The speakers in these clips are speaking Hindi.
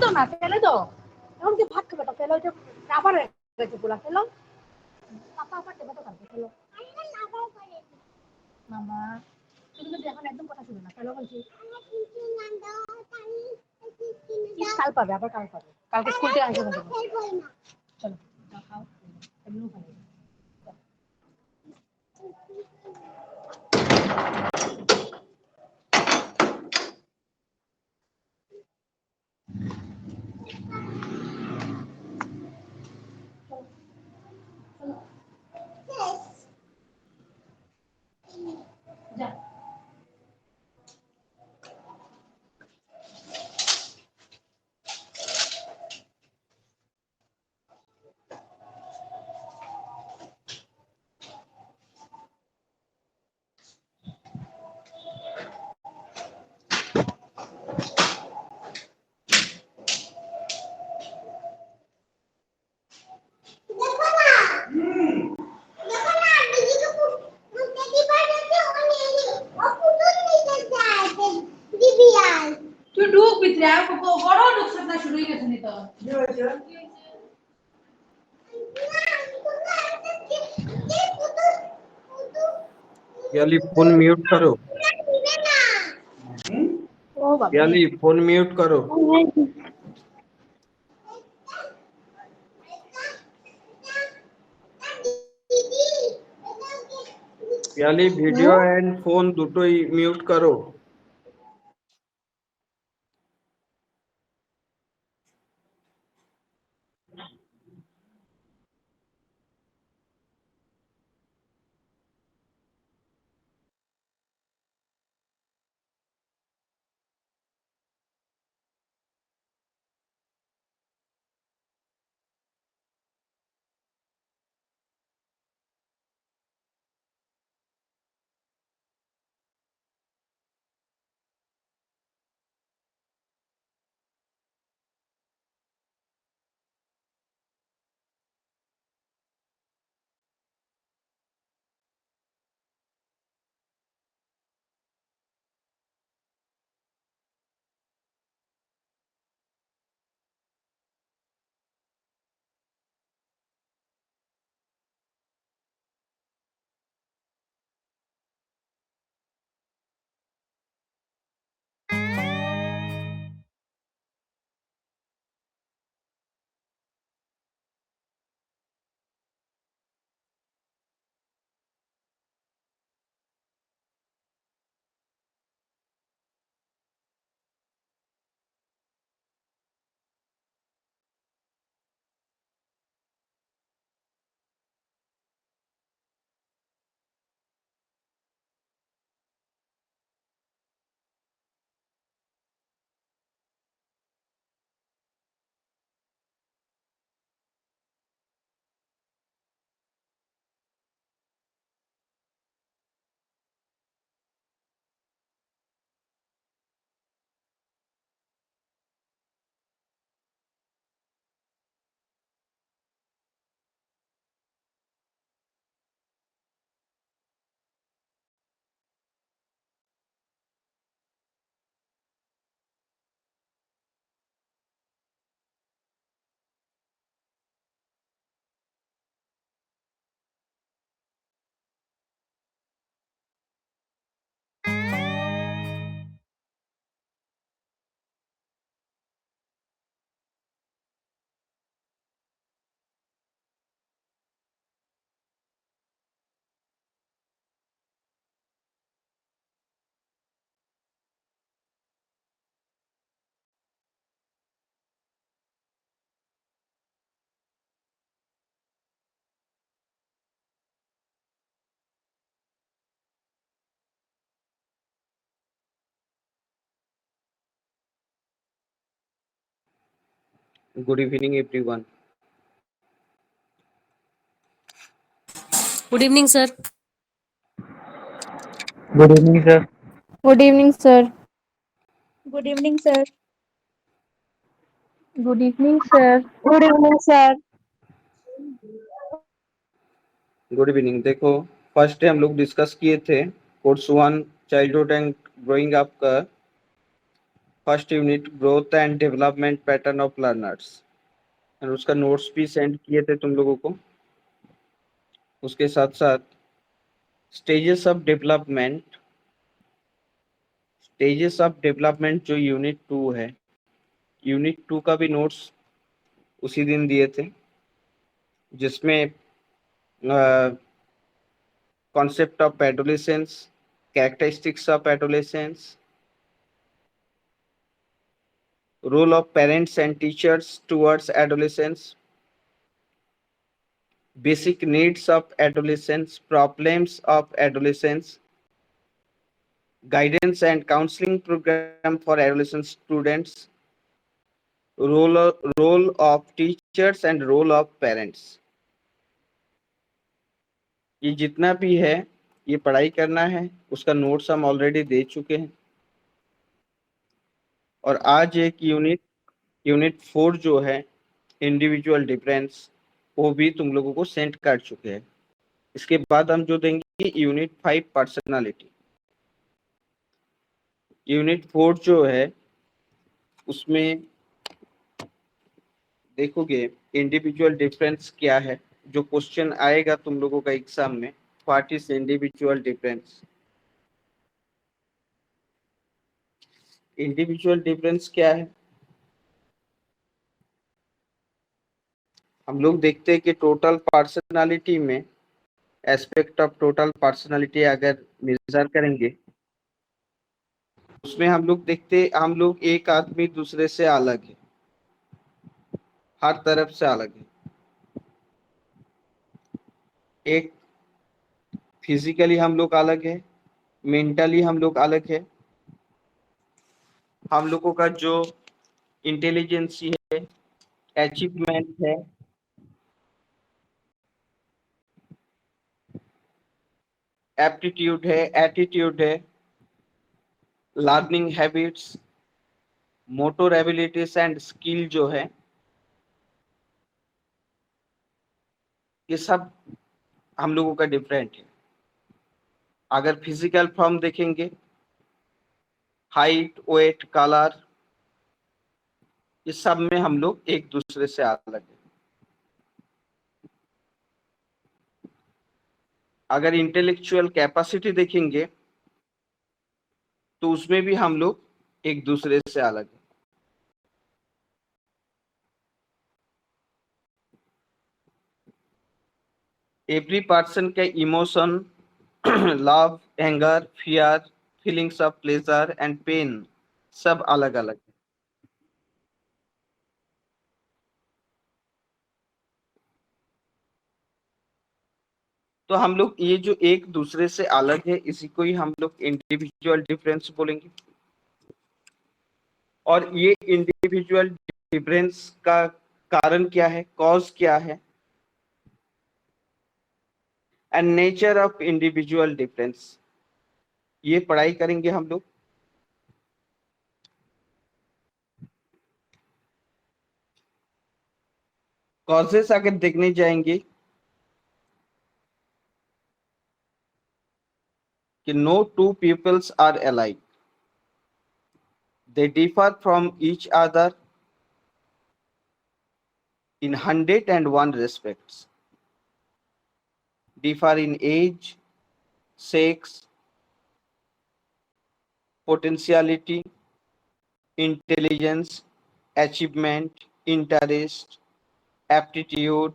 দাও না, ফেলে দাও। এখন কি ভাত খাবে? ফেলো, ওইটা আবার গেছে পোলা, ফেলো। পাপা আবার দেবে তো কালকে, ফেলো। মামা তুমি কিন্তু এখন একদম কথা শুনে না, ফেলো বলছি। কাল পাবে, আবার কাল পাবে, কালকে স্কুল থেকে আসবে না। চলো খাও, এমনিও খাবে। যা তুই ঢুক ভিতরে, আর বড় ঢুকছ না, শুরু হয়ে গেছে নি তো। याली फोन म्यूट करो। ओ बाबा याली फोन म्यूट करो। याली वीडियो एंड फोन দুটোই মিউট করো। Good evening, everyone. Good evening, sir. Good evening, sir. Good evening, sir. Good evening, sir. Good evening, sir. Good evening, sir. Good evening. देखो, फर्स्ट डे हम लोग डिस्कस किए थे course 1 childhood and growing up का first unit growth and development pattern of learners, और उसका नोट्स भी सेंड किए थे तुम लोगों को। उसके साथ साथ stages of development, stages of development जो यूनिट 2 है, यूनिट 2 का भी नोट्स उसी दिन दिए थे, जिसमें concept of adolescence, characteristics of adolescence, role of parents and teachers towards adolescence, basic needs of adolescence, problems of adolescence, guidance and counseling program for adolescent students, role of teachers and role of parents। ये जितना भी है ये पढ़ाई करना है, उसका नोट्स हम ऑलरेडी दे चुके हैं। और आज एक यूनिट 4 जो है इंडिविजुअल डिफरेंस, वो भी तुम लोगों को सेंड कर चुके हैं। इसके बाद हम जो देंगे यूनिट 5 पर्सनालिटी। यूनिट 4 जो है उसमें देखोगे इंडिविजुअल डिफरेंस क्या है, जो क्वेश्चन आएगा तुम लोगों का एग्जाम में, what is individual difference. Individual difference क्या है, हम लोग देखते हैं कि टोटल पर्सनालिटी में एस्पेक्ट ऑफ टोटल पर्सनालिटी अगर मेजर करेंगे, उसमें हम लोग देखते हैं हम लोग एक आदमी दूसरे से अलग है, हर तरफ से अलग है। एक फिजिकली हम लोग अलग है, मेंटली हम लोग अलग है, हम लोगों का जो इंटेलिजेंस है, अचीवमेंट है, एप्टीट्यूड है, एटीट्यूड है, learning habits, motor abilities and skill जो है, ये सब हम लोगों का डिफरेंट है। अगर फिजिकल फॉर्म देखेंगे, हाइट, वेट, कलर, इस सब में हम लोग एक दूसरे से अलग है। अगर इंटेलेक्चुअल कैपेसिटी देखेंगे तो उसमें भी हम लोग एक दूसरे से अलग है। एवरी पर्सन के emotion, love, anger, fear, feelings of pleasure and pain सब अलग अलग है। तो हम लोग ये जो एक दूसरे से अलग है, इसी को ही हम लोग इंडिविजुअल डिफरेंस बोलेंगे। और ये इंडिविजुअल डिफरेंस का कारण क्या है, कॉज क्या है, and nature of individual difference, ये पढ़ाई करेंगे हम लोग। कॉजेस अगर देखने जाएंगे कि no two peoples are alike, they differ from each other in 101 respects, differ in age, sex, potentiality, intelligence, achievement, interest, aptitude,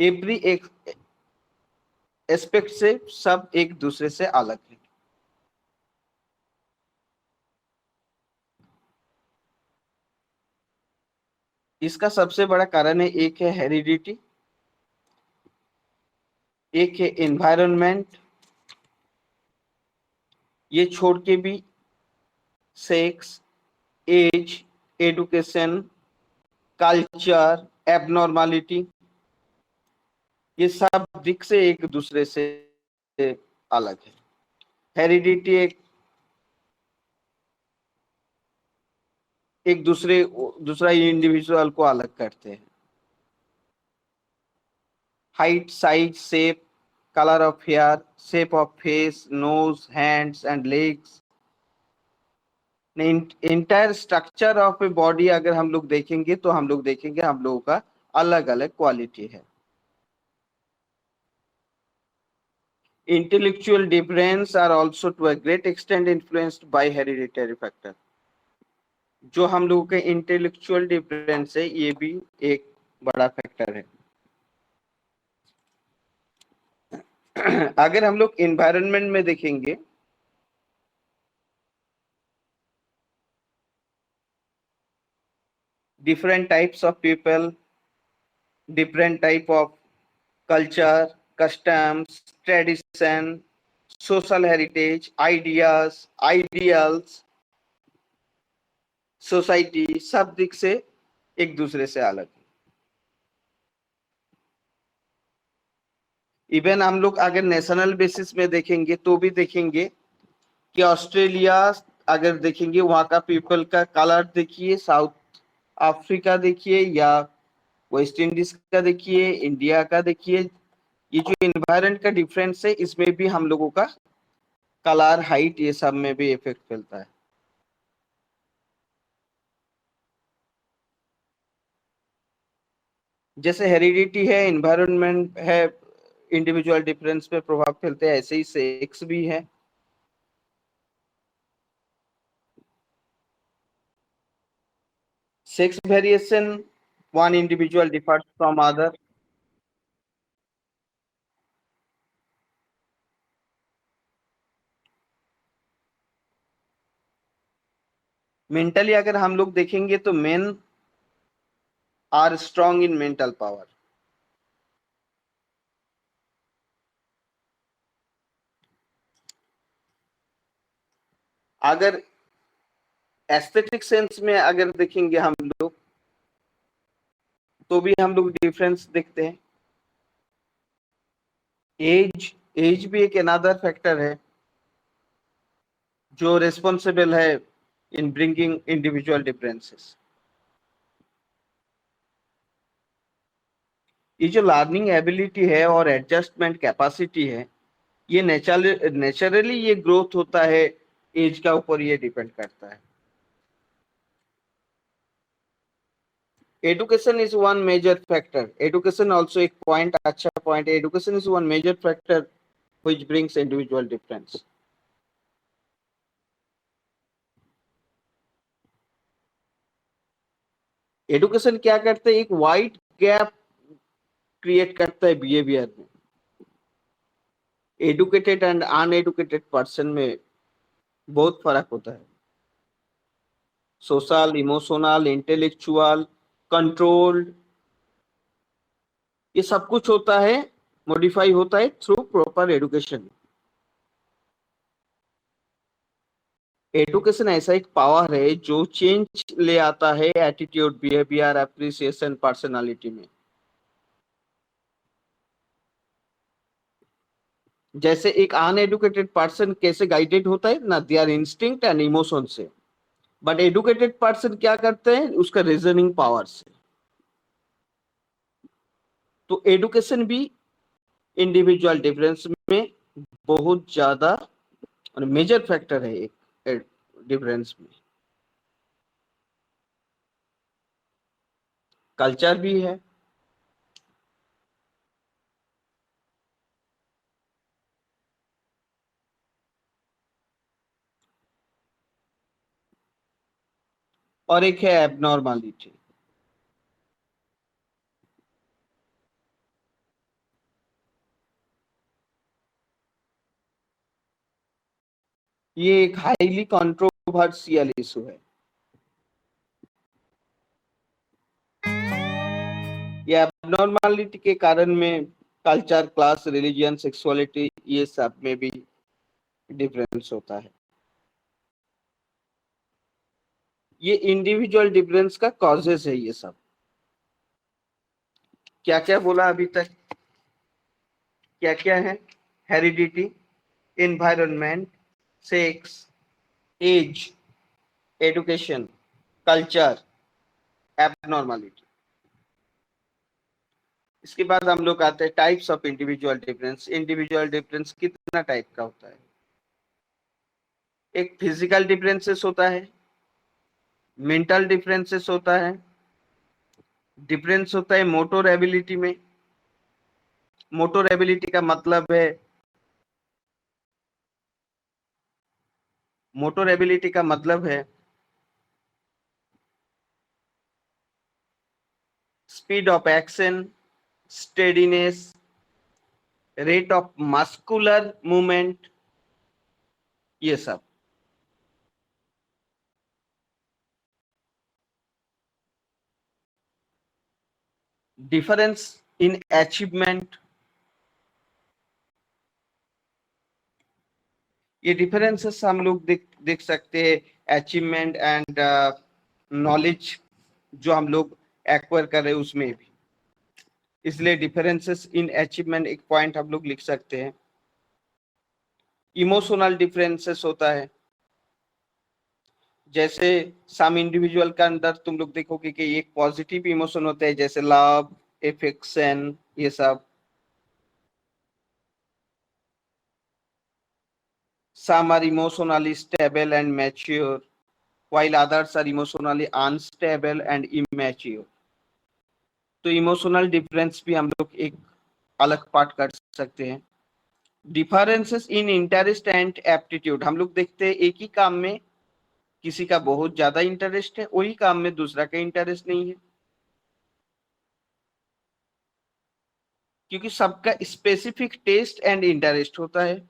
every aspect से सब एक दूसरे से अलग है। इसका सबसे बड़ा कारण है, एक है हेरिडिटी, एक है एनवायरनमेंट, ये छोड़ के भी सेक्स, एज, एडुकेशन, कल्चर, एबनॉर्मालिटी, ये सब दिख से एक दूसरे से अलग है। हेरिडिटी एक दूसरा इंडिविजुअल को अलग करते हैं। Height, size, shape, color of hair, shape of face, nose, hands and legs, entire structure of a body अगर हम लोग देखेंगे तो हम लोग देखेंगे हम लोगों का अलग अलग क्वालिटी है। Intellectual difference are also to a great extent influenced by hereditary factor. जो हम लोगों के इंटेलेक्चुअल डिफरेंस है ये भी एक बड़ा फैक्टर है। अगर हम लोग एनवायरनमेंट में देखेंगे different types of people, different type of culture, customs, tradition, social heritage, ideas, ideals, society, सब दिख से एक दूसरे से अलग। इवन हम लोग अगर नेशनल बेसिस में देखेंगे तो भी देखेंगे कि ऑस्ट्रेलिया अगर देखेंगे वहां का पीपल का कलर देखिए, साउथ अफ्रीका देखिए या वेस्ट इंडीज का देखिए, इंडिया का देखिए, ये जो एनवायरनमेंट का डिफरेंस है इसमें भी हम लोगों का कलर, हाइट, ये सब में भी इफेक्ट फैलता है। जैसे हेरिडिटी है, एनवायरनमेंट है, इंडिविजुअल डिफरेंस पे प्रभाव फैलते हैं, ऐसे ही सेक्स भी है। Sex variation, one individual differs from other. Mentally अगर हम लोग देखेंगे तो men are strong in mental power. अगर एस्थेटिक सेंस में अगर देखेंगे हम लोग तो भी हम लोग डिफरेंस देखते हैं। एज भी एक अनदर फैक्टर है जो रिस्पॉन्सिबल है इन ब्रिंगिंग इंडिविजुअल डिफरेंसेस। ये जो लर्निंग एबिलिटी है और एडजस्टमेंट कैपेसिटी है ये नेचुरली ये ग्रोथ होता है, एज का ऊपर ये डिपेंड करता है। Education is one major factor. Education also एक पॉइंट, अच्छा पॉइंट है। Education is one major factor which brings individual difference. Education क्या करता है, एक वाइड गैप क्रिएट करता है बिहेवियर में। एडुकेटेड एंड अनएडुकेटेड पर्सन में बहुत फर्क होता है। सोशल, इमोशनल, इंटेलेक्चुअल, कंट्रोल्ड, ये सब कुछ होता है, मॉडिफाई होता है थ्रू प्रॉपर एजुकेशन। एजुकेशन ऐसा एक पावर है जो चेंज ले आता है एटीट्यूड, बिहेवियर, एप्रिसिएशन, पर्सनालिटी में। जैसे एक अनएडुकेटेड पर्सन कैसे गाइडेड होता है ना, देयर इंस्टिंक्ट एंड इमोशन से, बट एडुकेटेड पर्सन क्या करते हैं उसका रीजनिंग पावर से। तो एडुकेशन भी इंडिविजुअल डिफरेंस में बहुत ज्यादा मेजर फैक्टर है एक डिफरेंस में। कल्चर भी है। और एक है एबनॉर्मलिटी। ये एक हाईली कंट्रोवर्शियल इशू है। ये एबनॉर्मलिटी के कारण में कल्चर, क्लास, रिलीजन, सेक्सुअलिटी, ये सब में भी डिफरेंस होता है। ये इंडिविजुअल डिफरेंस का कॉजेस है। ये सब क्या क्या बोला अभी तक, क्या क्या है? Heredity, environment, sex, age, education, culture, abnormality. इसके बाद हम लोग आते हैं types of individual difference. Individual difference कितना टाइप का होता है? एक फिजिकल डिफरेंसेस होता है, मेंटल डिफरेंसेस होता है, डिफरेंस होता है मोटर एबिलिटी में। मोटर एबिलिटी का मतलब है, मोटर एबिलिटी का मतलब है speed of action, steadiness, rate of muscular movement, ये सब। डिफरेंस इन अचीवमेंट, ये डिफरेंसेस हम लोग देख सकते हैं अचीवमेंट एंड नॉलेज जो हम लोग एक्वायर कर रहे हैं उसमें भी। इसलिए डिफरेंसेस इन अचीवमेंट एक पॉइंट हम लोग लिख सकते हैं। इमोशनल डिफरेंसेस होता है, जैसे सम इंडिविजुअल का अंदर तुम लोग देखोगे कि एक पॉजिटिव इमोशन होता है जैसे लव, एफेक्शन, ये सब। Some are emotionally stable and mature, while others are emotionally unstable and immature. तो इमोशनल डिफरेंस भी हम लोग एक अलग पार्ट कर सकते हैं। Differences in interest and aptitude, हम लोग देखते हैं एक ही काम में किसी का बहुत ज्यादा इंटरेस्ट है, वही काम में दूसरा का इंटरेस्ट नहीं है, क्योंकि सबका स्पेसिफिक टेस्ट एंड इंटरेस्ट होता है।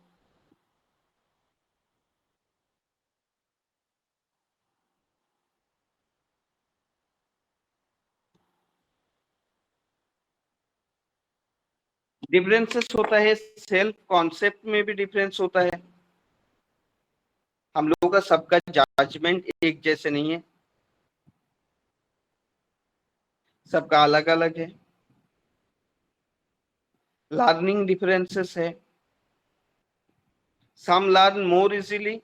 डिफरेंसेस होता है सेल्फ कॉन्सेप्ट में भी डिफरेंस होता है। हम लोगों का सबका जजमेंट एक जैसे नहीं है, सबका अलग अलग है। लर्निंग डिफरेंसेस है, सम लर्न मोर इजीली।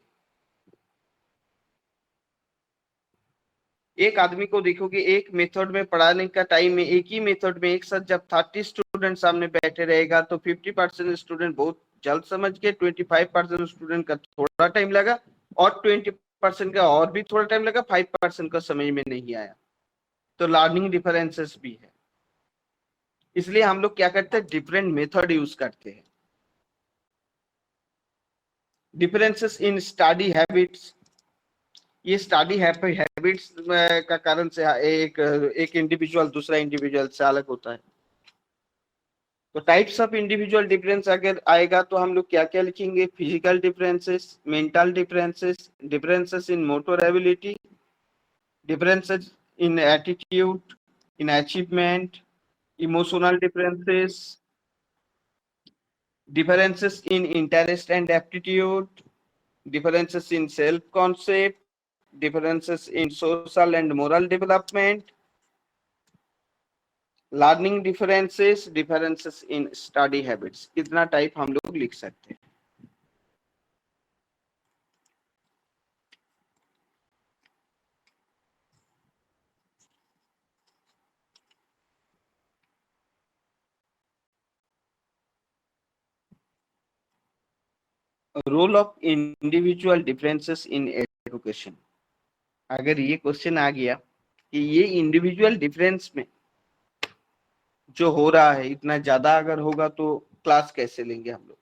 एक आदमी को देखोगे एक मेथड में पढ़ाने का टाइम में, एक ही मेथड में एक साथ जब 30 स्टूडेंट सामने बैठे रहेगा तो 50% स्टूडेंट बहुत जल्द समझ के, 25% स्टूडेंट का थोड़ा टाइम लगा, और 20% का और भी थोड़ा टाइम लगा, 5% का समझ में नहीं आया। तो लर्निंग डिफरेंसेस भी है। इसलिए हम लोग क्या करते हैं, डिफरेंट मेथड यूज करते हैं। डिफरेंसेस इन स्टडी हैबिट्स, ये स्टडी हैबिट्स का कारण से एक इंडिविजुअल दूसरा इंडिविजुअल से अलग होता है। तो टाइप्स ऑफ इंडिविजुअल डिफरेंस अगर आएगा तो हम लोग क्या क्या लिखेंगे? Physical differences, mental differences, differences in motor ability, differences in attitude, in achievement, emotional differences, differences in interest and aptitude, differences in self-concept, differences in social and moral development, learning differences, differences in study habits। कितना टाइप हम लोग लिख सकते हैं? Role of individual differences in education. अगर ये क्वेश्चन आ गया कि ये इंडिविजुअल डिफरेंस में जो हो रहा है इतना ज्यादा अगर होगा तो क्लास कैसे लेंगे हम लोग?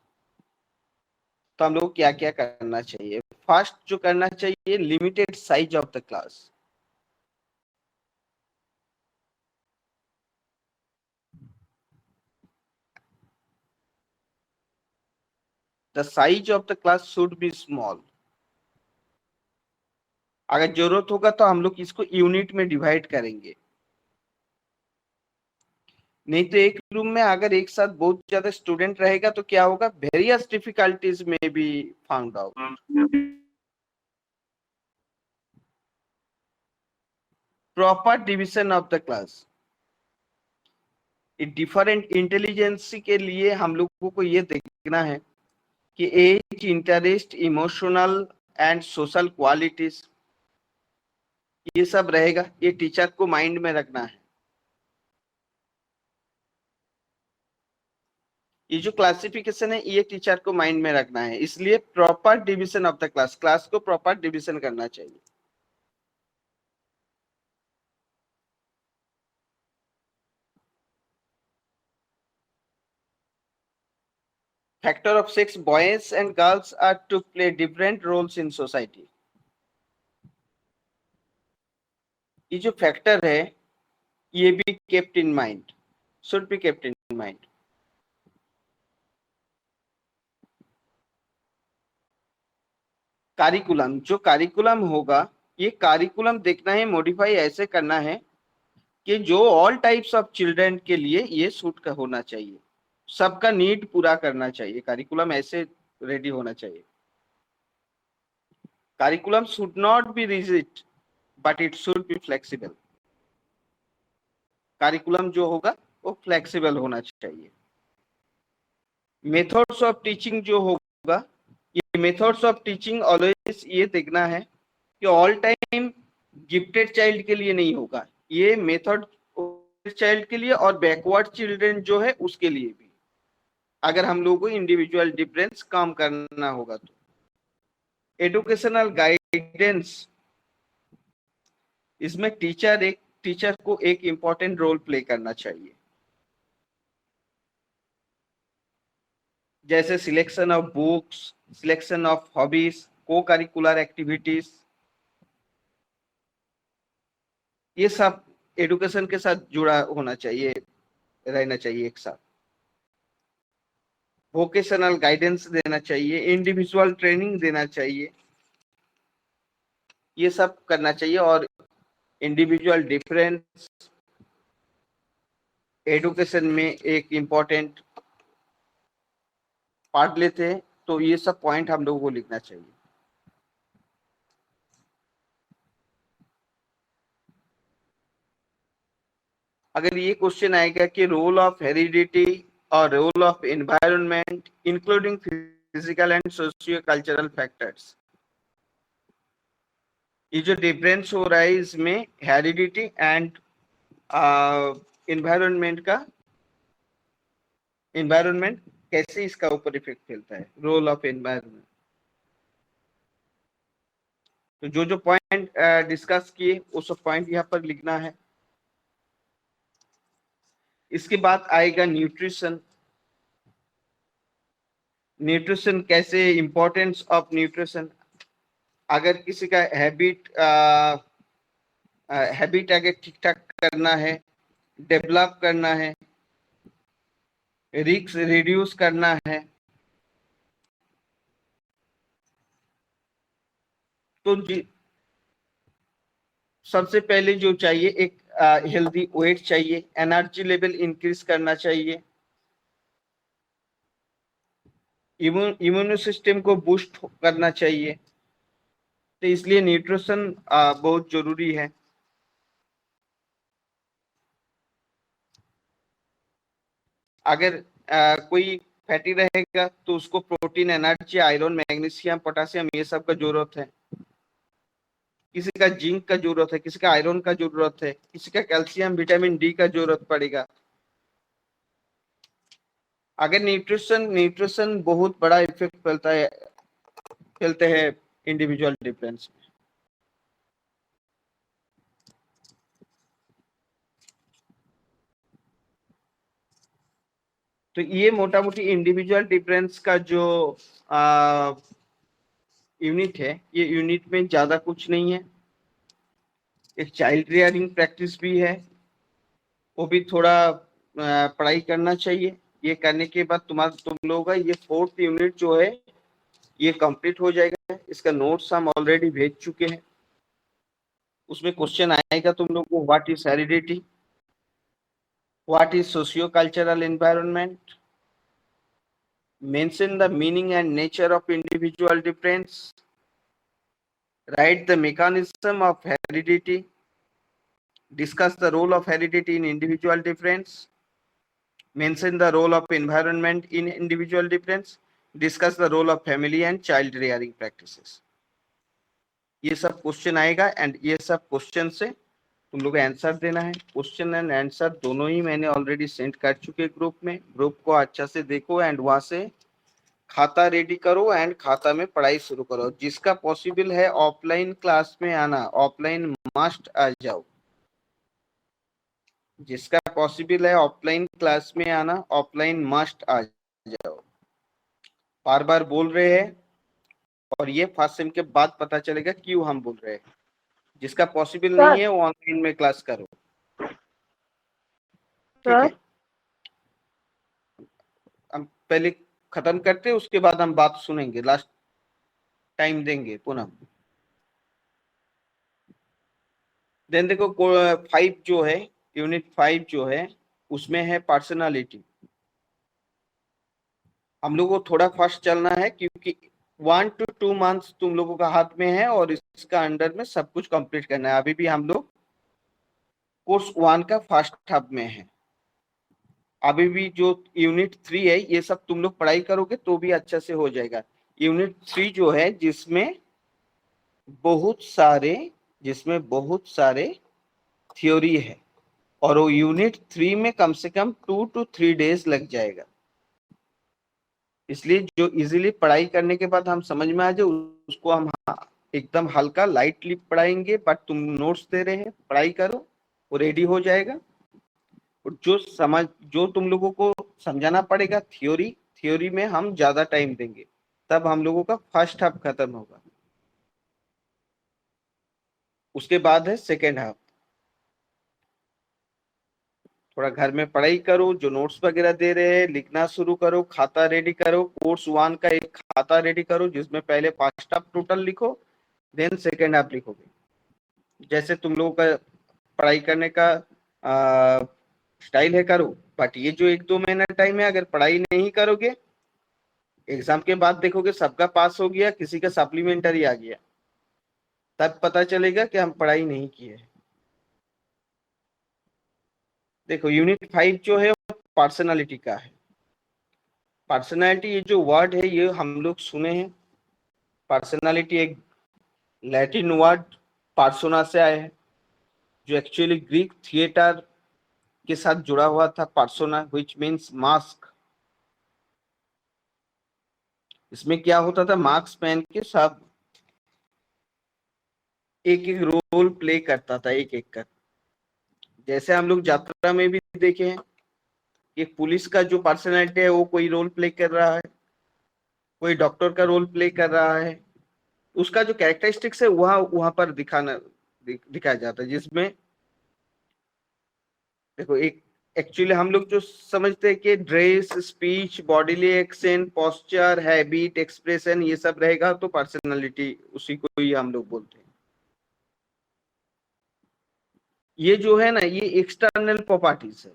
तो हम लोग क्या क्या करना चाहिए? फर्स्ट जो करना चाहिए, limited size of the class. The size of the class should be small। अगर जरूरत होगा तो हम लोग इसको यूनिट में डिवाइड करेंगे, नहीं तो एक रूम में अगर एक साथ बहुत ज्यादा स्टूडेंट रहेगा तो क्या होगा? वेरियस डिफिकल्टीज में भी found out. Proper division of the class, different intelligence के लिए हम लोगों को ये देखना है कि age, interest, emotional and social qualities, ये सब रहेगा। ये टीचर को माइंड में रखना है। ये जो क्लासिफिकेशन है ये टीचर को माइंड में रखना है, इसलिए proper division of the class, class को प्रॉपर डिवीजन करना चाहिए। Factor of sex, boys and girls are to play different roles in society. ये जो फैक्टर है ये भी kept in mind, should be kept in mind. Curriculum, जो कारिकुलम होगा ये कारिकुलम देखना है, मॉडिफाई ऐसे करना है कि जो ऑल टाइप्स ऑफ चिल्ड्रन के लिए ये सूट का होना चाहिए, सबका नीड पूरा करना चाहिए। कारिकुलम ऐसे रेडी होना चाहिए। Curriculum should not be rigid but it should be flexible. Curriculum जो होगा वो फ्लेक्सिबल होना चाहिए। मेथड्स ऑफ टीचिंग जो होगा, ये मेथड्स ऑफ टीचिंग ऑलवेज ये देखना है कि ऑल टाइम गिफ्टेड चाइल्ड के लिए नहीं होगा, ये मेथड चाइल्ड के लिए और बैकवर्ड चिल्ड्रन जो है उसके लिए भी, अगर हम लोगों को इंडिविजुअल डिफरेंस काम करना होगा तो। एजुकेशनल गाइडेंस, इसमें टीचर को एक इंपॉर्टेंट रोल प्ले करना चाहिए, जैसे selection of books, selection of hobbies, को करिकुलर एक्टिविटीज, ये सब एजुकेशन के साथ जुड़ा होना चाहिए, रहना चाहिए एक साथ। वोकेशनल गाइडेंस देना चाहिए, इंडिविजुअल ट्रेनिंग देना चाहिए, ये सब करना चाहिए। और इंडिविजुअल डिफरेंस एजुकेशन में एक इम्पोर्टेंट पार्ट लेते हैं, तो ये सब पॉइंट हम लोगों को लिखना चाहिए। अगर ये क्वेश्चन आएगा कि रोल ऑफ हेरिडिटी और role of environment including physical and socio cultural factors, ये जो डिफरेंस हो रहा है इसमें हेरिडिटी एंड एनवायरनमेंट कैसे इसका ऊपर इफेक्ट फैलता है, रोल ऑफ एनवायरनमेंट। तो जो जो पॉइंट डिस्कस किए वो सब पॉइंट यहाँ पर लिखना है। इसके बाद आएगा न्यूट्रिशन। न्यूट्रिशन कैसे, इंपॉर्टेंस ऑफ न्यूट्रिशन। अगर किसी का हैबिट अगर ठीक ठाक करना है, डेवलप करना है, रिस्क रिड्यूस करना है, तो सबसे पहले जो चाहिए एक हेल्दी वेट चाहिए, एनर्जी लेवल इंक्रीज करना चाहिए, इम्यून सिस्टम को बूस्ट करना चाहिए। तो इसलिए न्यूट्रिशन बहुत जरूरी है। अगर कोई फैटी रहेगा तो उसको protein, energy, iron, magnesium, potassium ये सब का जरूरत है। किसी का जिंक का जरूरत है, किसी का आयरन का जरूरत है, किसी का कैल्शियम, विटामिन डी का जरूरत पड़ेगा। अगर न्यूट्रिशन बहुत बड़ा इफेक्ट फैलते हैं इंडिविजुअल डिफरेंस में। तो ये मोटा मोटी इंडिविजुअल डिफरेंस का जो यूनिट है, ये यूनिट में ज्यादा कुछ नहीं है। एक चाइल्ड रियरिंग प्रैक्टिस भी है, वो भी थोड़ा पढ़ाई करना चाहिए। ये करने के बाद तुम लोगों का ये 4th यूनिट जो है ये कंप्लीट हो जाएगा। इसका नोट्स हम ऑलरेडी भेज चुके हैं। उसमें क्वेश्चन आएगा तुम लोग को, what is heredity, what is socio cultural environment, mention the meaning and nature of individual difference, write the mechanism of heredity, discuss the role of heredity in individual difference, mention the role of environment in individual difference, discuss the role of family and child rearing practices। ये सब क्वेश्चन आएगा एंड ये सब क्वेश्चन से तुम लोग आंसर देना है। क्वेश्चन एंड आंसर दोनों ही मैंने ऑलरेडी सेंड कर चुके ग्रुप में। ग्रुप को अच्छा से देखो एंड वहां से खाता रेडी करो एंड खाता में पढ़ाई शुरू करो। जिसका पॉसिबल है ऑफलाइन क्लास में आना, ऑफलाइन मस्ट आ जाओ। जिसका पॉसिबल है ऑफलाइन क्लास में आना, ऑफलाइन मस्ट आ जाओ। बार बार बोल रहे हैं और ये फर्स्ट सेम के बाद पता चलेगा क्यों हम बोल रहे हैं। जिसका पॉसिबल नहीं है वो ऑनलाइन में क्लास करो, ठीक है। हम पहले खत्म करते हैं, उसके बाद हम बात सुनेंगे, लास्ट टाइम देंगे पुनः। देन देखो 5 जो है, यूनिट 5 जो है उसमें है पर्सनालिटी। हम लोगों को थोड़ा फास्ट चलना है क्योंकि 1 to 2 मंथ्स तुम लोगों का हाथ में है और इसका अंडर में सब कुछ कंप्लीट करना है। अभी भी हम लोग कोर्स 1 का फर्स्ट हाफ में है। अभी भी जो यूनिट 3 है ये सब तुम लोग पढ़ाई करोगे तो भी अच्छा से हो जाएगा। यूनिट 3 जो है जिसमें बहुत सारे थ्योरी है और वो यूनिट 3 में कम से कम 2 to 3 डेज लग जाएगा। इसलिए जो इजीली पढ़ाई करने के बाद हम समझ में आ जाए उसको हम एकदम हल्का लाइटली पढ़ाएंगे। बट तुम नोट्स दे रहे हैं, पढ़ाई करो, वो रेडी हो जाएगा। और जो तुम लोगों को समझाना पड़ेगा थ्योरी में हम ज्यादा टाइम देंगे, तब हम लोगों का फर्स्ट हाफ खत्म होगा। उसके बाद है सेकेंड हाफ। थोड़ा घर में पढ़ाई करो, जो नोट्स वगैरह दे रहे हैं लिखना शुरू करो, खाता रेडी करो। कोर्स 1 का एक खाता रेडी करो जिसमें पहले फर्स्ट हाफ टोटल लिखो, देन सेकेंड हाफ लिखोगे। जैसे तुम लोगों का पढ़ाई करने का स्टाइल है करो। बट ये जो 1-2 महीना टाइम है, अगर पढ़ाई नहीं करोगे एग्जाम के बाद देखोगे सबका पास हो गया, किसी का सप्लीमेंटरी आ गया, तब पता चलेगा कि हम पढ़ाई नहीं किए। देखो यूनिट 5 जो है पर्सनालिटी का है। पर्सनालिटी ये जो वर्ड है ये हम लोग सुने हैं। पर्सनालिटी एक लैटिन वर्ड पार्सोना से आया है, जो एक्चुअली ग्रीक थिएटर के साथ जुड़ा हुआ था। पार्सोना व्हिच मीन्स मास्क। इसमें क्या होता था, मास्क पहन के सब एक एक रोल प्ले करता था, एक एक कर। जैसे हम लोग यात्रा में भी देखे हैं, एक पुलिस का जो पर्सनैलिटी है वो कोई रोल प्ले कर रहा है, कोई डॉक्टर का रोल प्ले कर रहा है। उसका जो कैरेक्टरिस्टिक्स है वहां पर दिखाया जाता है। जिसमें देखो एक एक्चुअली हम लोग जो समझते हैं कि dress, speech, bodily accent, posture, habit, expression ये सब रहेगा तो पर्सनालिटी उसी को ही हम लोग बोलते हैं। ये जो है ना ये एक्सटर्नल प्रॉपर्टीज है।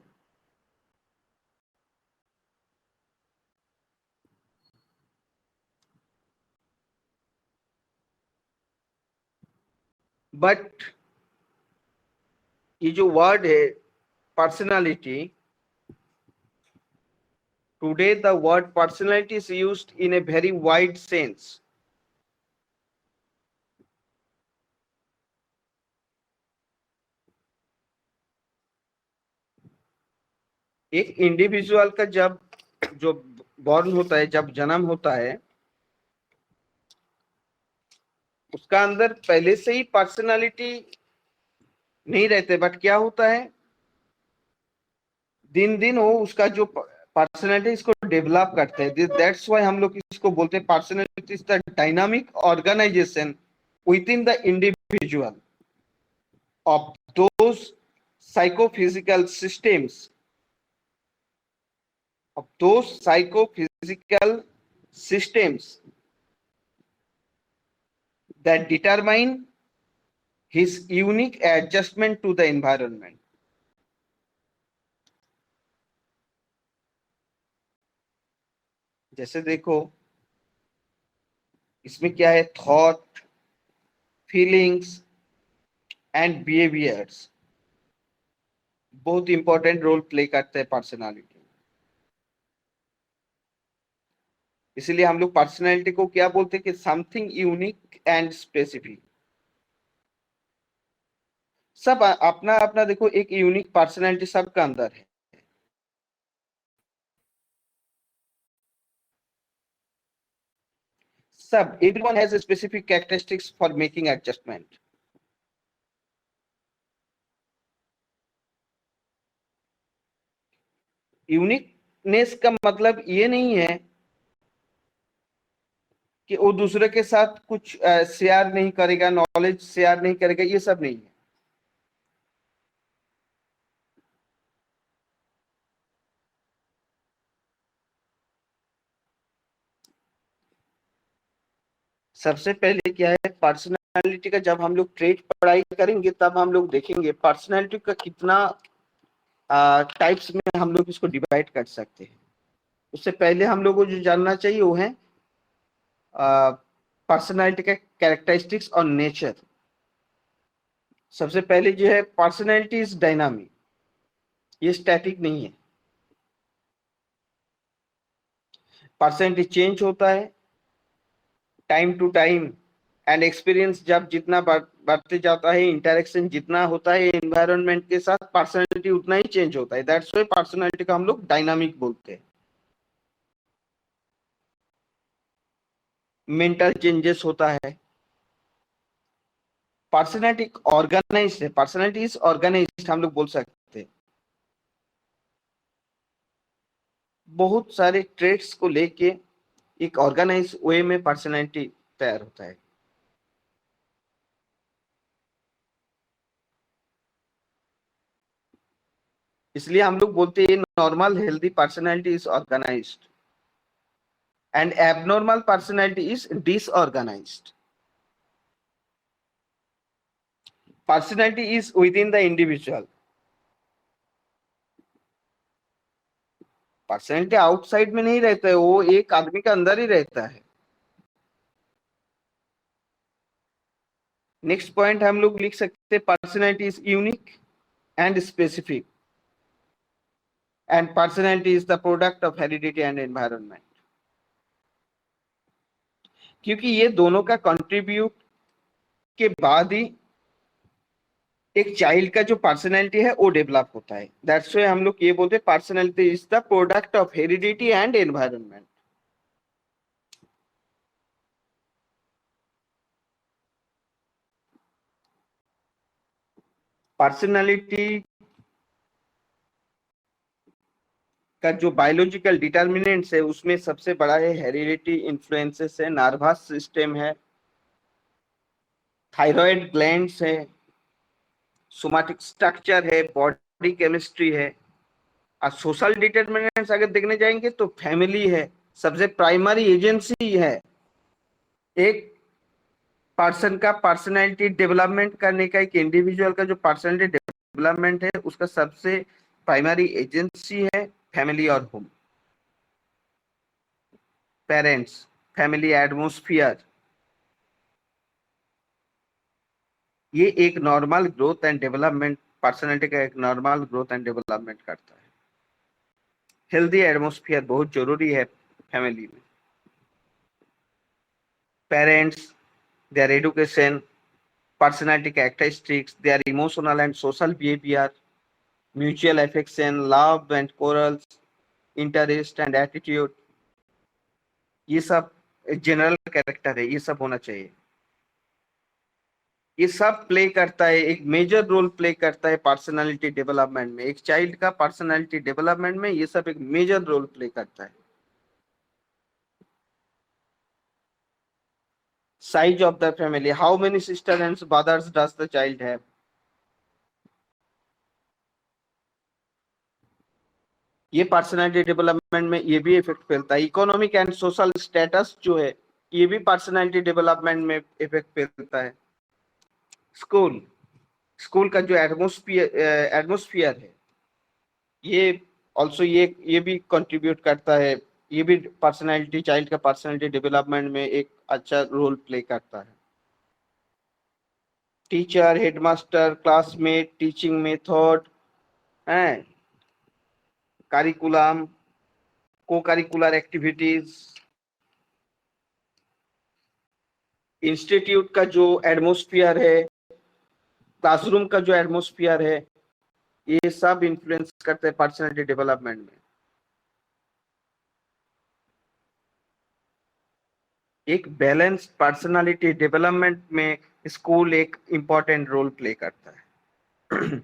बट ये जो वर्ड है personality, today the word personality is used in a very wide sense. एक इंडिविजुअल का जब जो बॉर्न होता है, जब जन्म होता है, उसका अंदर पहले से ही पर्सनालिटी नहीं रहते। बट क्या होता है, दिन दिन वो उसका जो पर्सनालिटी इसको डेवलप करते हैं। दैट्स व्हाई हम लोग इसको बोलते हैं personality is the dynamic organization within the individual of those psychophysical systems, that determine his unique adjustment to the environment. जैसे देखो इसमें क्या है, थॉट, फीलिंग्स एंड बिहेवियर्स बहुत इंपॉर्टेंट रोल प्ले करते हैं पर्सनालिटी। इसलिए हम लोग पर्सनालिटी को क्या बोलते हैं कि समथिंग यूनिक एंड स्पेसिफिक। सब अपना अपना देखो एक यूनिक पर्सनैलिटी सबका अंदर है। सब everyone has a specific characteristics for making adjustment. Uniqueness का मतलब ये नहीं है कि वो दूसरे के साथ कुछ शेयर नहीं करेगा, नॉलेज शेयर नहीं करेगा, ये सब नहीं है। सबसे पहले क्या है, पर्सनालिटी का जब हम लोग ट्रेट पढ़ाई करेंगे तब हम लोग देखेंगे पर्सनालिटी का कितना टाइप्स में हम लोग इसको डिवाइड कर सकते हैं। उससे पहले हम लोग को जो जानना चाहिए वो है पर्सनालिटी का कैरेक्टरिस्टिक्स और नेचर। सबसे पहले जो है पर्सनालिटी इज डायनामिक, ये स्टैटिक नहीं है। पर्सनालिटी चेंज होता है time to time, and experience जब जितना बढ़ते जाता है, इंटरेक्शन जितना होता है एनवायरनमेंट के साथ, पर्सनालिटी उतना ही चेंज होता है। दैट्स व्हाई पर्सनालिटी का हम लोग डायनामिक बोलते हैं। मेंटल चेंजेस होता है। पर्सनालिटी ऑर्गेनाइज्ड है, पर्सनालिटी इज ऑर्गेनाइज्ड हम लोग बोल सकते हैं। बहुत सारे ट्रेट्स को लेके एक ऑर्गेनाइज वे में पर्सनालिटी तैयार होता है। इसलिए हम लोग बोलते हैं normal healthy personality is organized and abnormal personality is disorganized. Personality is within the individual, personality outside में नहीं रहता है, वो एक आदमी के अंदर ही रहता है। नेक्स्ट पॉइंट हम लोग लिख सकते हैं, personality is unique and specific, and personality is the product of heredity and environment. क्योंकि ये दोनों का कंट्रीब्यूट के बाद ही एक चाइल्ड का जो पर्सनैलिटी है वो डेवलप होता है। दैट्स व्हाई हम लोग ये बोलते हैं personality is the product of heredity and environment. Personality का जो बायोलॉजिकल डिटर्मिनेंट्स है उसमें सबसे बड़ा है हेरिडिटी, इन्फ्लुएंसेस है, नर्वस सिस्टम है, थायराइड ग्लैंड्स है, सोमैटिक स्ट्रक्चर है, बॉडी केमिस्ट्री है। और सोशल डिटर्मिनेंट्स अगर देखने जाएंगे तो फैमिली है, सबसे प्राइमरी एजेंसी है। एक पर्सन का पर्सनैलिटी डेवलपमेंट करने का, एक इंडिविजुअल का जो पर्सनैलिटी डेवलपमेंट है उसका सबसे प्राइमरी एजेंसी है फैमिली और होम। पेरेंट्स, फैमिली, एटमॉस्फेयर, ये एक normal growth and development, personality का एक नॉर्मल ग्रोथ एंड डेवलपमेंट करता है। हेल्दी एटमॉस्फेयर बहुत जरूरी है फैमिली में। Parents, their education, personality characteristics, their emotional and social behavior, mutual affection, love and quarrels, interest and attitude, ये सब जनरल कैरेक्टर है, ये सब होना चाहिए। ये सब प्ले करता है, एक मेजर रोल प्ले करता है पर्सनालिटी डेवलपमेंट में। एक चाइल्ड का पर्सनालिटी डेवलपमेंट में ये सब एक मेजर रोल प्ले करता है। Size of the family, how many sisters and brothers does the child have? ये पर्सनालिटी डेवलपमेंट में ये भी इफेक्ट फैलता है। इकोनॉमिक एंड सोशल स्टेटस जो है ये भी पर्सनालिटी डेवलपमेंट में इफेक्ट फैलता है। स्कूल, स्कूल का जो एटमोस्फियर है ये ऑल्सो ये भी कंट्रीब्यूट करता है, ये भी पर्सनालिटी, चाइल्ड का पर्सनालिटी डेवलपमेंट में एक अच्छा रोल प्ले करता है। Teacher, headmaster, classmate, teaching method है, करिकुलम, को करिकुलर एक्टिविटीज, इंस्टीट्यूट का जो एटमॉस्फेयर है, क्लासरूम का जो एटमोस्फियर है, ये सब इन्फ्लुएंस करते हैं पर्सनालिटी डेवलपमेंट में। एक बैलेंस्ड पर्सनालिटी डेवलपमेंट में स्कूल एक इम्पोर्टेंट रोल प्ले करता है।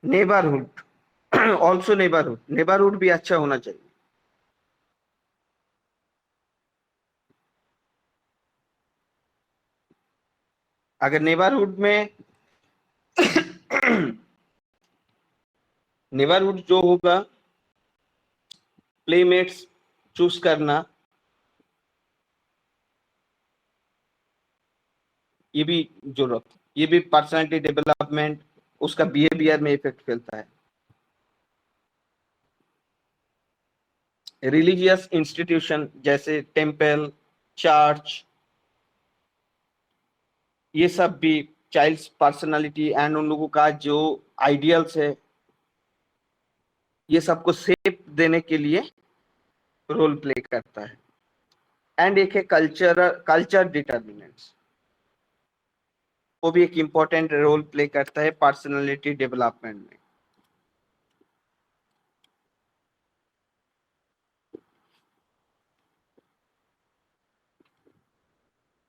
नेबरहुड, ऑल्सो नेबरहुड भी अच्छा होना चाहिए। अगर नेबरहुड में नेबरहुड जो होगा, प्लेमेट्स चूज करना, ये भी जरूरत, ये भी पर्सनालिटी डेवलपमेंट, उसका बिहेवियर में इफेक्ट फैलता है। रिलीजियस इंस्टीट्यूशन जैसे टेम्पल, चर्च, ये सब भी चाइल्ड्स पर्सनालिटी एंड उन लोगों का जो आइडियल्स है, ये सबको शेप देने के लिए रोल प्ले करता है। एंड एक है कल्चर डिटर्मिनेंट्स, वो भी एक इंपॉर्टेंट रोल प्ले करता है पर्सनालिटी डेवलपमेंट में।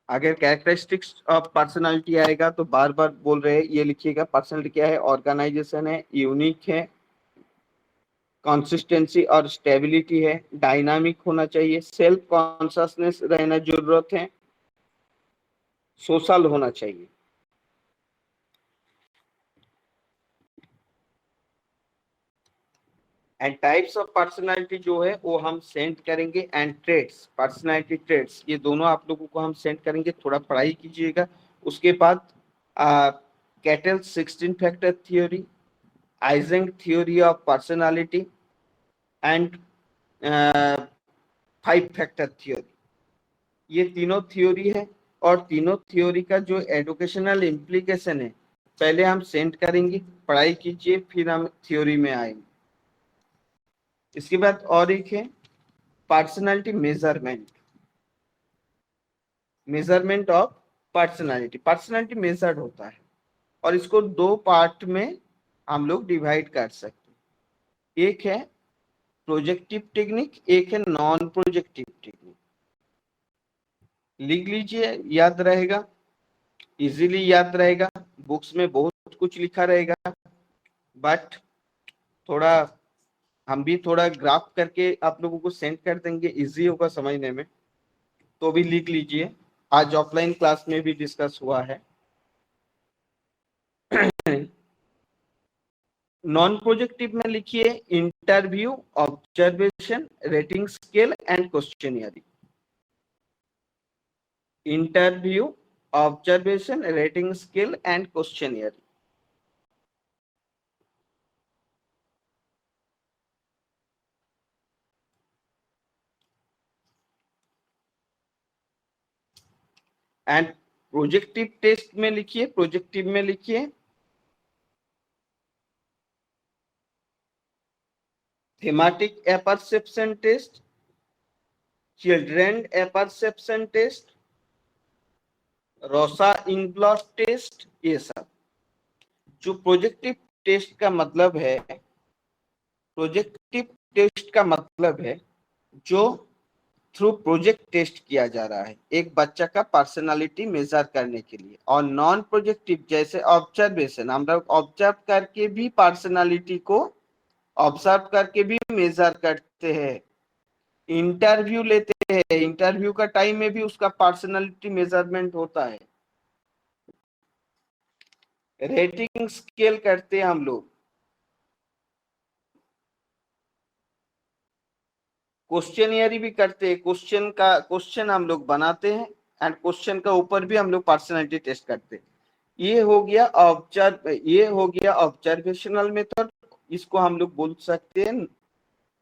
अगर कैरेक्टरिस्टिक्स ऑफ पर्सनालिटी आएगा तो बार बार बोल रहे हैं, ये लिखिएगा। पर्सनालिटी क्या है? ऑर्गेनाइजेशन है, यूनिक है, कंसिस्टेंसी और स्टेबिलिटी है, डायनामिक होना चाहिए, सेल्फ कॉन्शियसनेस रहना जरूरत है, सोशल होना चाहिए। एंड टाइप्स ऑफ पर्सनालिटी जो है वो हम सेंड करेंगे। एंड ट्रेड्स, पर्सनालिटी ट्रेड्स, ये दोनों आप लोगों को हम सेंड करेंगे, थोड़ा पढ़ाई कीजिएगा। उसके बाद Cattell 16 factor theory, Eysenck theory of personality and 5 factor theory, ये तीनों थ्योरी है। और तीनों थ्योरी का जो एजुकेशनल इम्प्लीकेशन है, पहले हम सेंड करेंगे, पढ़ाई कीजिए, फिर हम थ्योरी में आएंगे। इसके बाद और एक है personality measurement, measurement of personality. Personality measured होता है और इसको दो पार्ट में हम लोग डिवाइड कर सकते हैं। एक है प्रोजेक्टिव टेक्निक, एक है नॉन प्रोजेक्टिव टेक्निक। लिख लीजिए, याद रहेगा, इजीली याद रहेगा। बुक्स में बहुत कुछ लिखा रहेगा, बट थोड़ा हम भी थोड़ा ग्राफ करके आप लोगों को सेंड कर देंगे, इजी होगा समझने में, तो भी लिख लीजिए। आज ऑफलाइन क्लास में भी डिस्कस हुआ है। नॉन प्रोजेक्टिव में लिखिए interview, observation, rating scale and questionnaire. Interview, observation, rating scale and questionnaire. And projective test में लिखिए, प्रोजेक्टिव में लिखिए thematic apperception test, children apperception test, Rorschach inkblot test. ये सब जो प्रोजेक्टिव टेस्ट का मतलब है, प्रोजेक्टिव टेस्ट का मतलब है जो थ्रू प्रोजेक्ट टेस्ट किया जा रहा है एक बच्चा का पर्सनालिटी मेजर करने के लिए। और नॉन प्रोजेक्टिव जैसे ऑब्जर्वेशन, हम लोग ऑब्जर्व करके भी पर्सनालिटी को ऑब्जर्व करके भी मेजर करते हैं। इंटरव्यू लेते हैं, इंटरव्यू का टाइम में भी उसका पर्सनालिटी मेजरमेंट होता है। रेटिंग स्केल करते हैं हम लोग, क्वेश्चनियर भी करते हैं, क्वेश्चन हम लोग बनाते हैं एंड क्वेश्चन का ऊपर भी हम लोग पर्सनालिटी टेस्ट करते हैं। ये हो गया ऑब्जर्वेशनल मेथड, इसको हम लोग बोल सकते हैं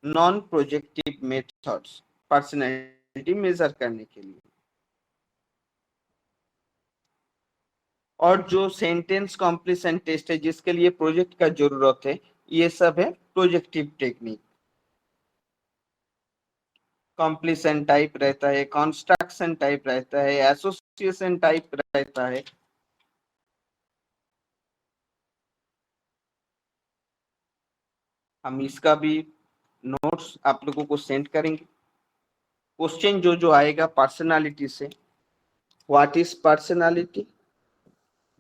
non projective methods personality measure करने के लिए। और जो सेंटेंस कॉम्प्लीशन टेस्ट है जिसके लिए प्रोजेक्ट का जरूरत है, ये सब है प्रोजेक्टिव टेक्निक। कॉम्प्लीशन टाइप रहता है, कंस्ट्रक्शन टाइप रहता है, एसोसिएशन टाइप रहता है। हम इसका भी नोट्स आप लोगों को सेंड करेंगे। क्वेश्चन जो आएगा पर्सनालिटी से, what is personality,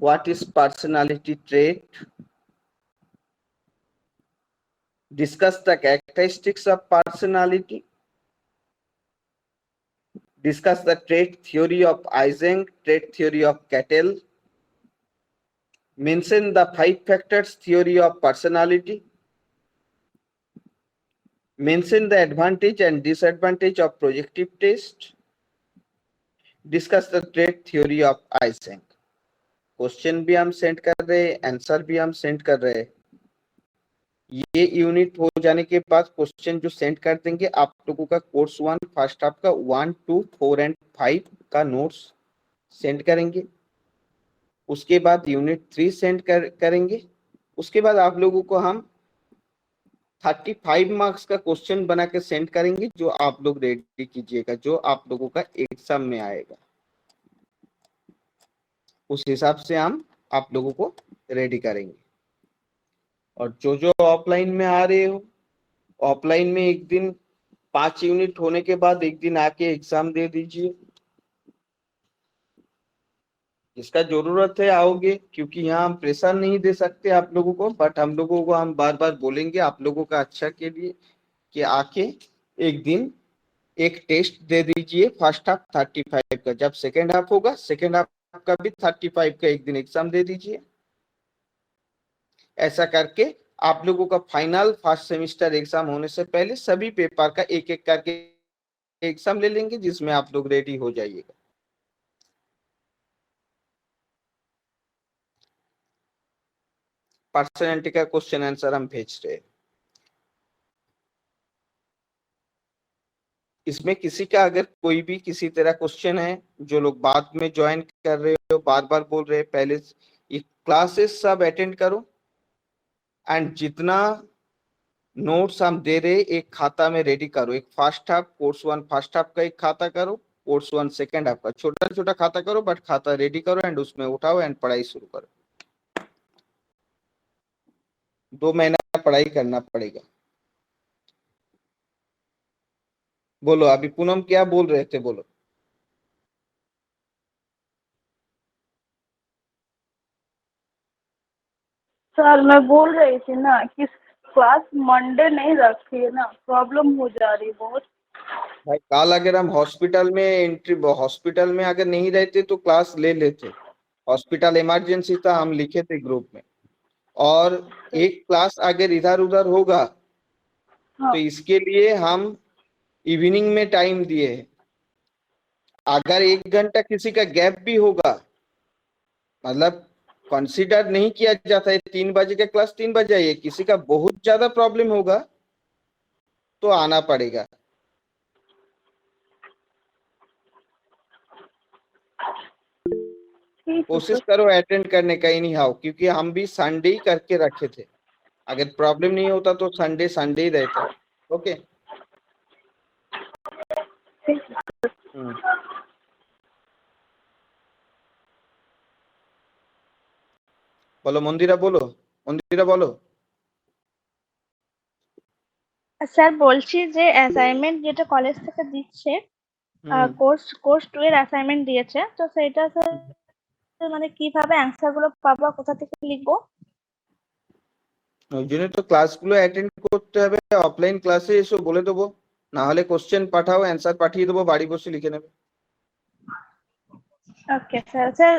what is personality trait, discuss the characteristics of personality, discuss the trait theory of Eysenck, trait theory of Cattell, mention the 5 factors theory of personality, mention the advantage and disadvantage of projective test, discuss the trait theory of Eysenck। Question भी हम सेंड कर रहे हैं, आंसर भी हम सेंड कर रहे हैं। ये यूनिट हो जाने के बाद क्वेश्चन जो सेंड कर देंगे आप लोगों का कोर्स 1 फर्स्ट हाफ का 1, 2, 4 एंड 5 का नोट्स सेंड करेंगे। उसके बाद यूनिट 3 सेंड करेंगे। उसके बाद आप लोगों को हम 35 मार्क्स का क्वेश्चन बना के सेंड करेंगे, जो आप लोग रेडी कीजिएगा, जो आप लोगों का एग्जाम में आएगा। उस हिसाब से हम आप लोगों को रेडी करेंगे। और जो ऑफलाइन में आ रहे हो, ऑफलाइन में एक दिन 5 यूनिट होने के बाद एक दिन आके एग्जाम दे दीजिए। इसका जरूरत है आओगे, क्योंकि यहाँ हम प्रेशर नहीं दे सकते आप लोगों को, बट हम लोगों को हम बार बार बोलेंगे आप लोगों का अच्छा के लिए कि आके एक दिन एक टेस्ट दे दीजिए। फर्स्ट हाफ 35 का, जब सेकेंड हाफ होगा सेकेंड हाफ का भी 35 का एक दिन एग्जाम दे दीजिए। ऐसा करके आप लोगों का फाइनल फर्स्ट सेमेस्टर एग्जाम होने से पहले सभी पेपर का एक एक करके एग्जाम ले लेंगे, जिसमें आप लोग रेडी हो जाइएगा। पर्सनैलिटी का क्वेश्चन आंसर हम भेज रहे हैं। इसमें किसी का अगर कोई भी किसी तरह क्वेश्चन है, जो लोग बाद में ज्वाइन कर रहे हो बार बार बोल रहे हैं, पहले ये क्लासेस सब अटेंड करो एंड जितना नोट्स हम दे रहे एक खाता में रेडी करो। एक first half course 1 first half का एक खाता करो, कोर्स 1 सेकेंड हाफ का छोटा छोटा खाता करो, बट खाता रेडी करो एंड उसमें उठाओ एंड पढ़ाई शुरू करो। 2 महीना पढ़ाई करना पड़ेगा। बोलो अभी पूनम क्या बोल रहे थे, बोलो। सर मैं बोल रही थी ना कि क्लास मंडे नहीं रखी है ना, प्रॉब्लम हो जा रही है बहुत। भाई कल अगर हम हॉस्पिटल में अगर नहीं रहते तो क्लास ले लेते। हॉस्पिटल इमरजेंसी था, हम लिखे थे ग्रुप में। और एक क्लास अगर इधर उधर होगा हाँ। तो इसके लिए हम इवनिंग में टाइम दिए हैं। अगर 1 घंटा किसी का गैप भी होगा, मतलब कंसीडर नहीं किया जाता है। 3 बजे का क्लास 3 बजे आइए, किसी का बहुत ज्यादा प्रॉब्लम होगा तो आना पड़ेगा। कोशिश करो अटेंड करने का एनी हाउ, क्योंकि हम भी संडे ही करके रखे थे। अगर प्रॉब्लम नहीं होता तो संडे ही रहता। ओके। বলো মন্দিরা, বলো মন্দিরা, বলো। স্যার বলছি যে অ্যাসাইনমেন্ট যেটা কলেজ থেকে দিচ্ছে, কোর্স 2 এর অ্যাসাইনমেন্ট দিয়েছে, তো সেটা স্যার মানে কিভাবে অ্যান্সার গুলো পাবো, কোথা থেকে লিখবো? ওই জন্য তো ক্লাসগুলো অ্যাটেন্ড করতে হবে। অফলাইন ক্লাসে এসো বলে দেবো, না হলে কোশ্চেন পাঠাও, অ্যান্সার পাঠিয়ে দেবো, বাড়ি বসে লিখে নেবে। Okay sir. স্যার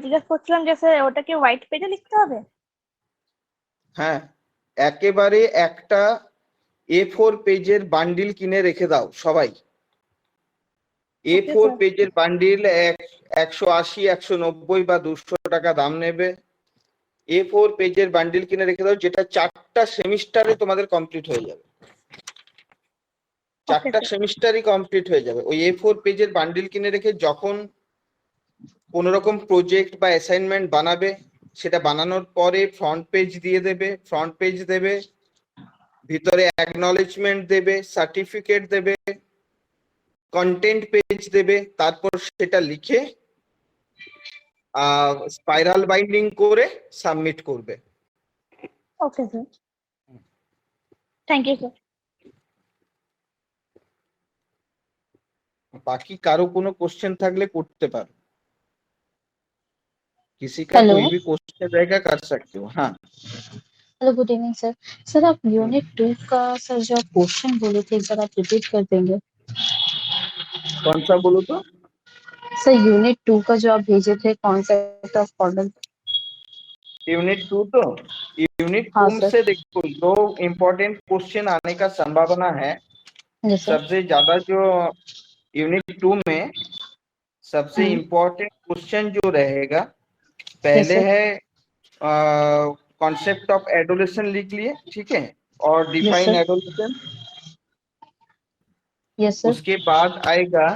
জিজ্ঞেস করছিলাম যে স্যার ওটা কি হোয়াইট পেজে লিখতে হবে? হ্যাঁ, একেবারে একটা A4 পেজের বান্ডিল কিনে রেখে দাও সবাই। A4 পেজের বান্ডিল 180, 190 বা 200 টাকা দাম নেবে। A4 পেজের বান্ডিল কিনে রেখে দাও, যেটা 4টা সেমিস্টারে তোমাদের কমপ্লিট হয়ে যাবে। 4টা সেমিস্টারই কমপ্লিট হয়ে যাবে। ওই A4 পেজের বান্ডিল কিনে রেখে যখন কোন রকম প্রজেক্ট বা অ্যাসাইনমেন্ট বানাবে, সেটা বানানোর পরে ফ্রন্ট পেজ দিয়ে দেবে। ফ্রন্ট পেজ দেবে, ভিতরে অ্যাকনলেজমেন্ট দেবে, সার্টিফিকেট দেবে, কন্টেন্ট পেজ দেবে। তারপর সেটা লিখে স্পাইরাল বাইন্ডিং করে সাবমিট করবে। Okay sir. Thank you sir. বাকি কারো কোনো কোশ্চেন থাকলে করতে পারো, किसी का हेलो कोई भी क्वेश्चन रहेगा कर सकते हो। हाँ hello, good evening sir. Sir आप यूनिट 2 का सर जो आप क्वेश्चन बोले थे, एक बार आप रिपीट कर देंगे? कौन सा बोलो तो? सर यूनिट 2 का जो आप भेजे थे, कॉन्सेप्ट ऑफ कॉर्डन। यूनिट 2 तो यूनिट हाँ 2 सर। से देखो दो इम्पोर्टेंट क्वेश्चन आने का संभावना है। जी सर। सबसे ज्यादा जो यूनिट 2 में सबसे हम्म। इम्पोर्टेंट क्वेश्चन जो रहेगा, जी पहले सर। है कॉन्सेप्ट ऑफ एडोलेशन लिख लिए, ठीक है, और yes define sir. Adolescence. Yes sir. उसके बाद आएगा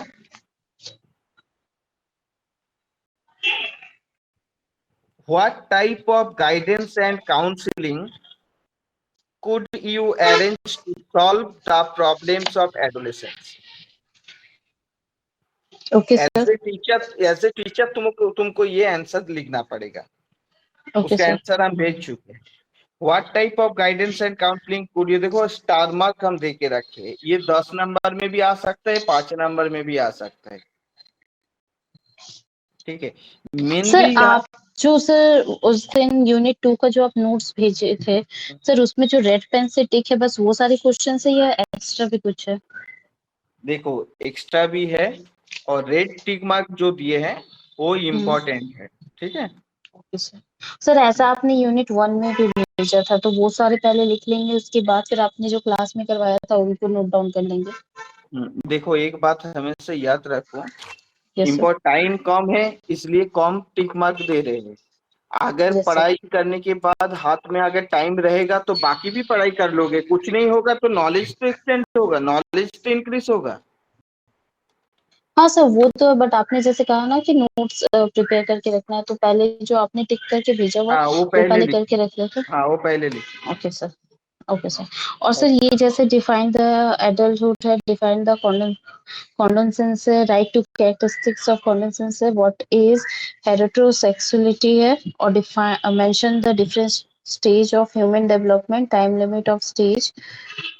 what type of guidance and counselling could you arrange to solve the problems of adolescents? Okay as sir. A teacher, तुमको ये आंसर लिखना पड़ेगा। ओके उसका सर। आंसर हम भेज चुके हैं। What type of guidance and counselling could you, देखो स्टार मार्क हम दे के रखे हैं। ये 10 नंबर में भी आ सकता है, 5 नंबर में भी आ सकता है, ठीक है। सर मेनली यहाँ आप जो सर उस दिन यूनिट 2 का जो आप नोट्स भेजे थे सर, उसमें जो रेड पेन से टिक है, बस वो सारे क्वेश्चन है या एक्स्ट्रा भी कुछ है? देखो एक्स्ट्रा भी है, और रेड टिक मार्क जो दिए हैं वो इम्पोर्टेंट है, ठीक है। Okay sir. सर ऐसा आपने यूनिट 1 में भी भेजा था, तो वो सारे पहले लिख लेंगे, उसके बाद फिर आपने जो क्लास में करवाया था उनको नोट डाउन कर लेंगे। देखो एक बात हमेशा याद रखो, यस सर। टाइम कम है इसलिए कम टिक मार्क दे रहे हैं। अगर यस सर। पढ़ाई करने के बाद हाथ में अगर टाइम रहेगा तो बाकी भी पढ़ाई कर लोगे, कुछ नहीं होगा तो नॉलेज तो एक्सटेंड होगा, नॉलेज तो इंक्रीज होगा। हाँ सर, वो तो बट आपने जैसे कहा ना कि नोट्स प्रिपेयर करके रखना है, तो पहले जो आपने टिक करके भेजा हुआ हाँ वो वो पहले पहले लिखो। करके रख लेते। हाँ वो पहले लिखो। Okay sir. Okay sir. और सर ये जैसे डिफाइन द एडल्टहुड है, डिफाइन द कॉन्डोसेंस है, write two characteristics of adolescence है, व्हाट इज हेटेरोसेक्सुअलिटी है, और define mention the different stage of human development, time limit of stage,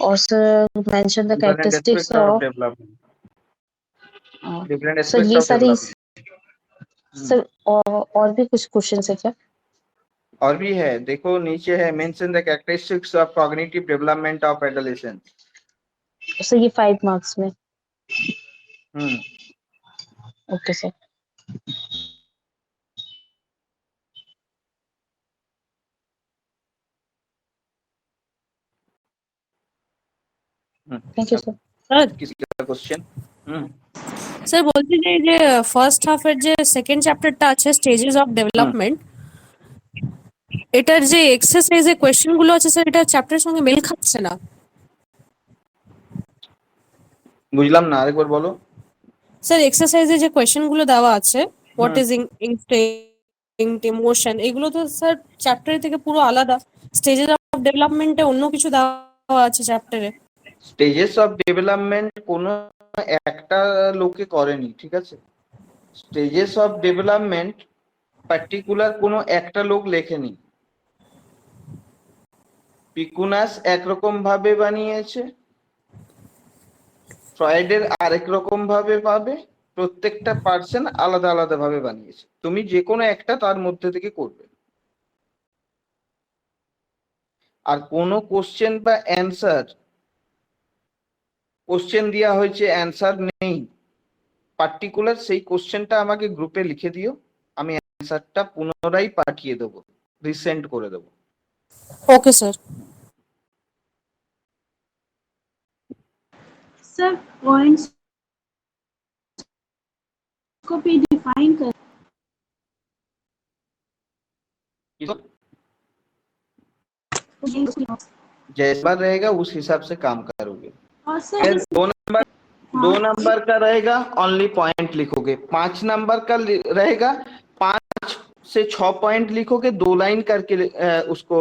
और sir mention the different characteristics aspect of of. Development, different sir aspect ये ऑफ सारी डेवलपमेंट। सर और भी कुछ क्वेश्चन है क्या? और भी है, देखो नीचे है mention the characteristics of cognitive development of adolescence. Sir ये 5 मार्क्स में। Hmm okay sir. Thank you sir. Sir किसका क्वेश्चन? স্যার বলছি যে এই যে ফার্স্ট হাফের যে সেকেন্ড চ্যাপ্টারটা আছে স্টেজেস অফ ডেভেলপমেন্ট, এটার যে এক্সারসাইজে কোয়েশ্চেন গুলো আছে স্যার, এটা চ্যাপ্টারের সঙ্গে মেল খাচ্ছে না। বুঝলাম না, আরেকবার বলো। স্যার এক্সারসাইজে যে কোয়েশ্চেন গুলো দেওয়া আছে, হোয়াট ইজ ইনস্টিংক্ট, ইমোশন, এগুলো তো স্যার চ্যাপ্টার থেকে পুরো আলাদা। স্টেজেস অফ ডেভেলপমেন্টে অন্য কিছু দেওয়া আছে চ্যাপ্টারে। স্টেজেস অফ ডেভেলপমেন্ট কোনো একটা লোকে করেনি, ঠিক আছে। স্টেজেস অফ ডেভেলপমেন্ট পার্টিকুলার কোনো একটা লোক লেখেনি। পিকুনাস একরকম ভাবে বানিয়েছে, ফ্রয়েডের আরেক রকম ভাবে পাবে, প্রত্যেকটা পার্সন আলাদা আলাদা ভাবে বানিয়েছে। তুমি যে কোনো একটা তার মধ্যে থেকে করবে। আর কোনো কোশ্চেন বা অ্যান্সার, কোশ্চেন দেওয়া হয়েছে অ্যান্সার নেই, পার্টিকুলার সেই কোশ্চেনটা আমাকে গ্রুপে লিখে দিও, আমি অ্যান্সারটা পুনরায় পাঠিয়ে দেবো, রিসেন্ড করে দেবো। Okay sir. सर पॉइंट्स को भी डिफाइन कर। जैसा रहेगा उस हिसाब से काम करोगे। और अगर सर 2 नंबर का रहेगा ओनली पॉइंट लिखोगे, 5 नंबर का रहेगा 5 से 6 पॉइंट लिखोगे, 2 लाइन करके उसको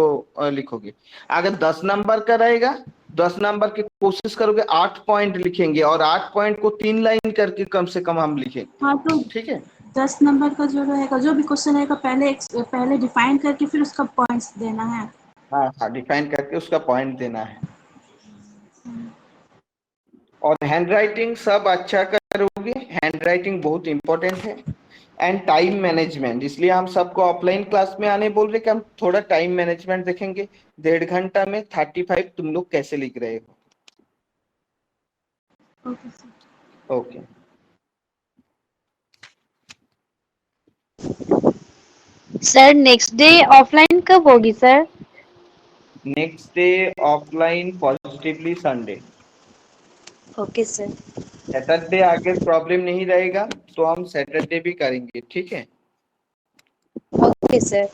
लिखोगे। अगर 10 नंबर का रहेगा, 10 नंबर की कोशिश करोगे 8 पॉइंट लिखेंगे, और 8 पॉइंट को 3 लाइन करके कम से कम हम लिखेंगे। हाँ तो ठीक है, 10 नंबर का जो रहेगा, जो भी क्वेश्चन रहेगा पहले डिफाइन करके फिर उसका पॉइंट्स देना है। हाँ हाँ, डिफाइन करके उसका पॉइंट देना है। और हैंड राइटिंग सब अच्छा करोगे, हैंड राइटिंग बहुत इंपॉर्टेंट है। एंड टाइम मैनेजमेंट, इसलिए हम सबको ऑफलाइन क्लास में आने बोल रहे कि हम थोड़ा टाइम मैनेजमेंट देखेंगे। 1.5 घंटा में 35 तुम लोग कैसे लिख रहे हो। Okay sir. Okay sir next day offline कब होगी sir? Next day offline positively Sunday. Okay sir. Saturday आगे प्रॉब्लम नहीं रहेगा तो हम सैटरडे भी करेंगे, ठीक है। Okay sir.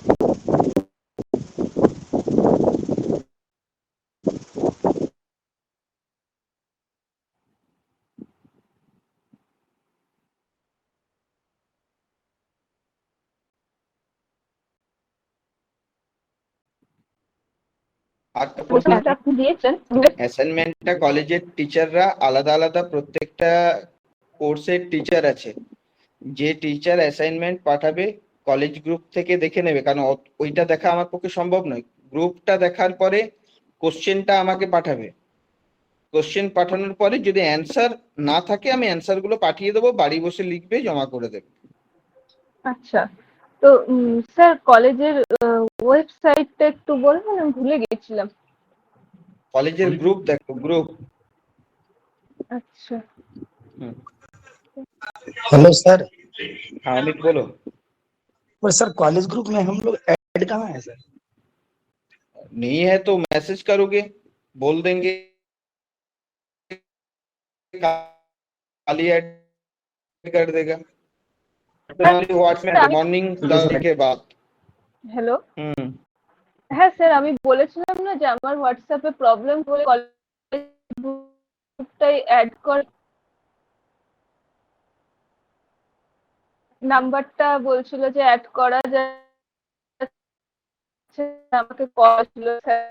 আপনি দিয়েছেন? অ্যাসাইনমেন্টটা কলেজের টিচাররা আলাদা আলাদা প্রত্যেকটা কোর্সের টিচার আছে, যে টিচার অ্যাসাইনমেন্ট পাঠাবে কলেজ গ্রুপ থেকে দেখে নেবে, কারণ ওইটা দেখা আমার পক্ষে সম্ভব নয়। গ্রুপটা দেখার পরে কোশ্চেনটা আমাকে পাঠাবে, কোশ্চেন পাঠানোর পরে যদি অ্যান্সার না থাকে আমি অ্যান্সার গুলো পাঠিয়ে দেবো, বাড়ি বসে লিখবে, জমা করে দেবে। আচ্ছা, তো স্যার কলেজের ওয়েবসাইটটা একটু বলবেন, আমি ভুলে গেছিলাম। কলেজের গ্রুপ দেখো, গ্রুপ। আচ্ছা। Hello sir. हाँ अमित बोलो। पर सर कॉलेज ग्रुप में हम लोग ऐड कहाँ है सर? नहीं है तो मैसेज करोगे, बोल देंगे खाली ऐड कर देगा व्हाट्सएप मॉर्निंग 10 के बाद। হ্যালো। হ্যাঁ স্যার, আমি বলেছিলাম না যে আমার হোয়াটসঅ্যাপে প্রবলেম করে কলেজ গ্রুপটাই অ্যাড কর, নাম্বারটা বলছিল যে অ্যাড করা যাচ্ছে, আমাকে কল ছিল স্যার।